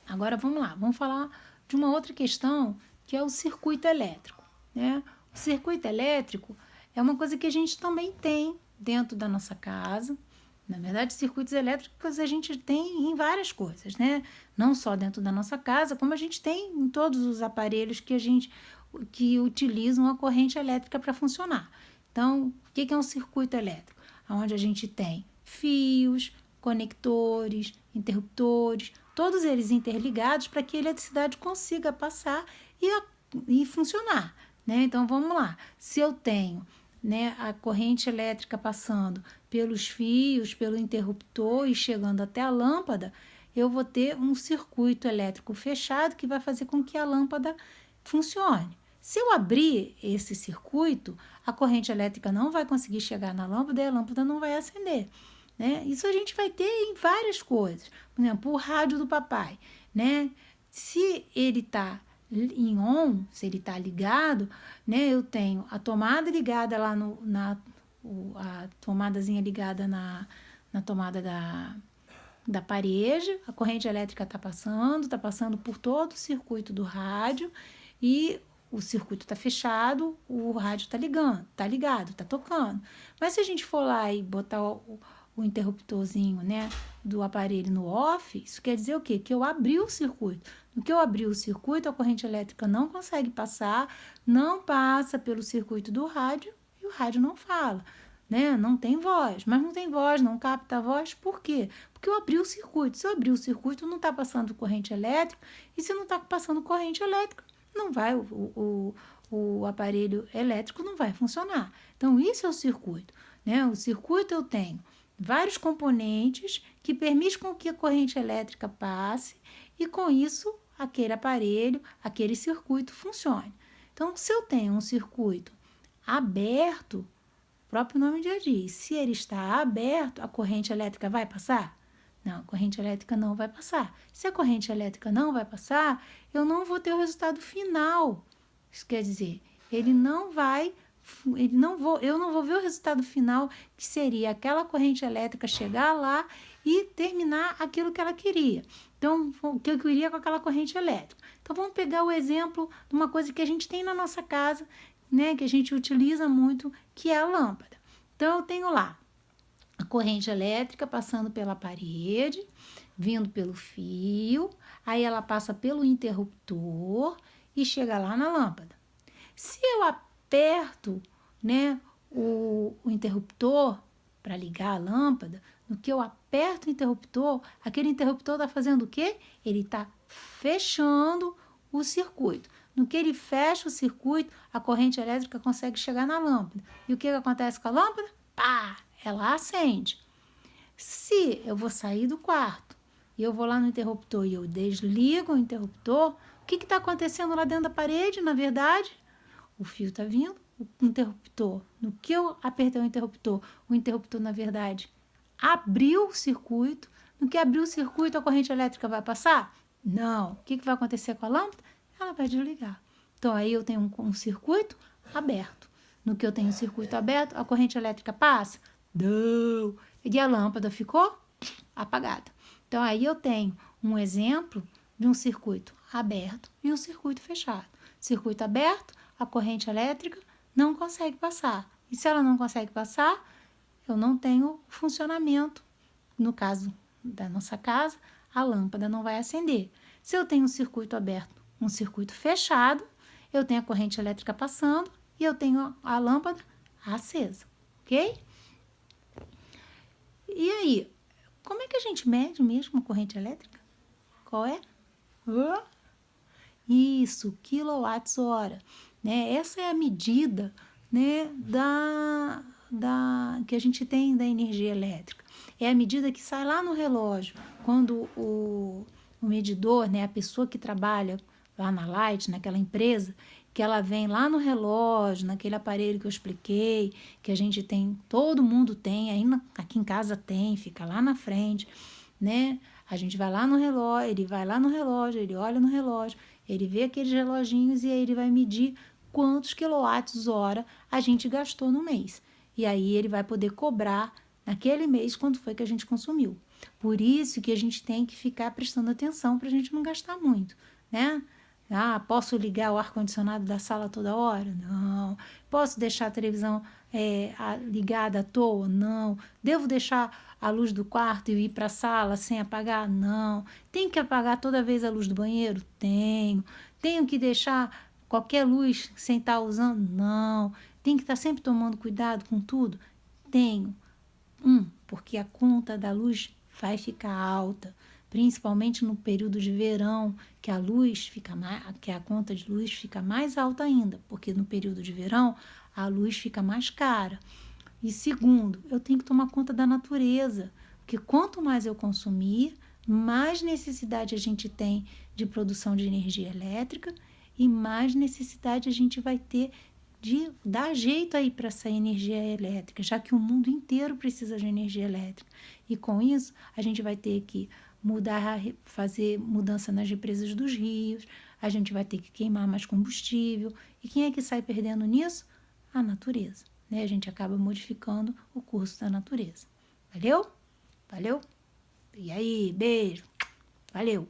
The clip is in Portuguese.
Agora vamos lá, vamos falar de uma outra questão que é o circuito elétrico, né? O circuito elétrico é uma coisa que a gente também tem dentro da nossa casa. Na verdade, circuitos elétricos a gente tem em várias coisas, né? Não só dentro da nossa casa, como a gente tem em todos os aparelhos que utilizam a corrente elétrica para funcionar. Então, o que é um circuito elétrico? Onde a gente tem fios, conectores, interruptores, todos eles interligados para que a eletricidade consiga passar e funcionar, né? Então, vamos lá. Se eu tenho, né, a corrente elétrica passando pelos fios, pelo interruptor e chegando até a lâmpada, eu vou ter um circuito elétrico fechado que vai fazer com que a lâmpada funcione. Se eu abrir esse circuito, a corrente elétrica não vai conseguir chegar na lâmpada e a lâmpada não vai acender, né? Isso a gente vai ter em várias coisas. Por exemplo, o rádio do papai, né? Se ele está em on, se ele está ligado, né? Eu tenho a tomada ligada lá a tomadazinha ligada na tomada da parede, a corrente elétrica está passando por todo o circuito do rádio e o circuito está fechado, o rádio está ligado, está tocando. Mas se a gente for lá e botar o interruptorzinho, né, do aparelho no off, isso quer dizer o quê? Que eu abri o circuito. No que eu abri o circuito, a corrente elétrica não consegue passar, não passa pelo circuito do rádio e o rádio não fala, né? Não tem voz, mas não tem voz, não capta a voz, por quê? Porque eu abri o circuito. Se eu abrir o circuito, não está passando corrente elétrica, e se não está passando corrente elétrica, não vai, o aparelho elétrico não vai funcionar. Então, isso é o circuito, né? O circuito eu tenho vários componentes que permitem com que a corrente elétrica passe e, com isso, aquele aparelho, aquele circuito funcione. Então, se eu tenho um circuito aberto, o próprio nome já diz, se ele está aberto, a corrente elétrica vai passar? Não, a corrente elétrica não vai passar. Se a corrente elétrica não vai passar, eu não vou ter o resultado final. Isso quer dizer, eu não vou ver o resultado final, que seria aquela corrente elétrica chegar lá e terminar aquilo que ela queria. Então, o que eu queria com aquela corrente elétrica. Então, vamos pegar o exemplo de uma coisa que a gente tem na nossa casa, né, que a gente utiliza muito, que é a lâmpada. Então, eu tenho lá a corrente elétrica passando pela parede, vindo pelo fio, aí ela passa pelo interruptor e chega lá na lâmpada. Se eu aperto, né, o interruptor para ligar a lâmpada, no que eu aperto o interruptor, aquele interruptor está fazendo o quê? Ele está fechando o circuito. No que ele fecha o circuito, a corrente elétrica consegue chegar na lâmpada. E o que acontece com a lâmpada? Pá! Ela acende. Se eu vou sair do quarto e eu vou lá no interruptor e eu desligo o interruptor, o que está acontecendo lá dentro da parede, na verdade? O fio está vindo, o interruptor, no que eu apertei o interruptor, na verdade, abriu o circuito. No que abriu o circuito, a corrente elétrica vai passar? Não. O que vai acontecer com a lâmpada? Ela vai desligar. Então, aí eu tenho um circuito aberto. No que eu tenho um circuito aberto, a corrente elétrica passa? Não. E a lâmpada ficou apagada. Então, aí eu tenho um exemplo de um circuito aberto e um circuito fechado. Circuito aberto, a corrente elétrica não consegue passar. E se ela não consegue passar, eu não tenho funcionamento. No caso da nossa casa, a lâmpada não vai acender. Se eu tenho um circuito aberto, um circuito fechado, eu tenho a corrente elétrica passando e eu tenho a lâmpada acesa, ok? E aí, como é que a gente mede mesmo a corrente elétrica? Qual é? Isso, quilowatts-hora. Né? Essa é a medida, né, que a gente tem da energia elétrica. É a medida que sai lá no relógio, quando o medidor, né, a pessoa que trabalha lá na Light, naquela empresa, que ela vem lá no relógio, naquele aparelho que eu expliquei, que a gente tem, todo mundo tem, aqui em casa tem, fica lá na frente, né? A gente vai lá no relógio, ele vai lá no relógio, ele olha no relógio, ele vê aqueles reloginhos e aí ele vai medir quantos quilowatts-hora a gente gastou no mês. E aí ele vai poder cobrar naquele mês quanto foi que a gente consumiu. Por isso que a gente tem que ficar prestando atenção para a gente não gastar muito, né? Ah, posso ligar o ar-condicionado da sala toda hora? Não. Posso deixar a televisão ligada à toa? Não. Devo deixar a luz do quarto e ir para a sala sem apagar? Não. Tenho que apagar toda vez a luz do banheiro? Tenho. Tenho que deixar qualquer luz sem estar usando? Não. Tenho que estar sempre tomando cuidado com tudo? Tenho. Porque a conta da luz vai ficar alta, principalmente no período de verão, que a conta de luz fica mais alta ainda, porque no período de verão a luz fica mais cara. E segundo, eu tenho que tomar conta da natureza, porque quanto mais eu consumir, mais necessidade a gente tem de produção de energia elétrica e mais necessidade a gente vai ter de dar jeito aí para essa energia elétrica, já que o mundo inteiro precisa de energia elétrica. E com isso, a gente vai ter que fazer mudança nas represas dos rios, a gente vai ter que queimar mais combustível. E quem é que sai perdendo nisso? A natureza, né? A gente acaba modificando o curso da natureza. Valeu? Valeu? E aí, beijo. Valeu!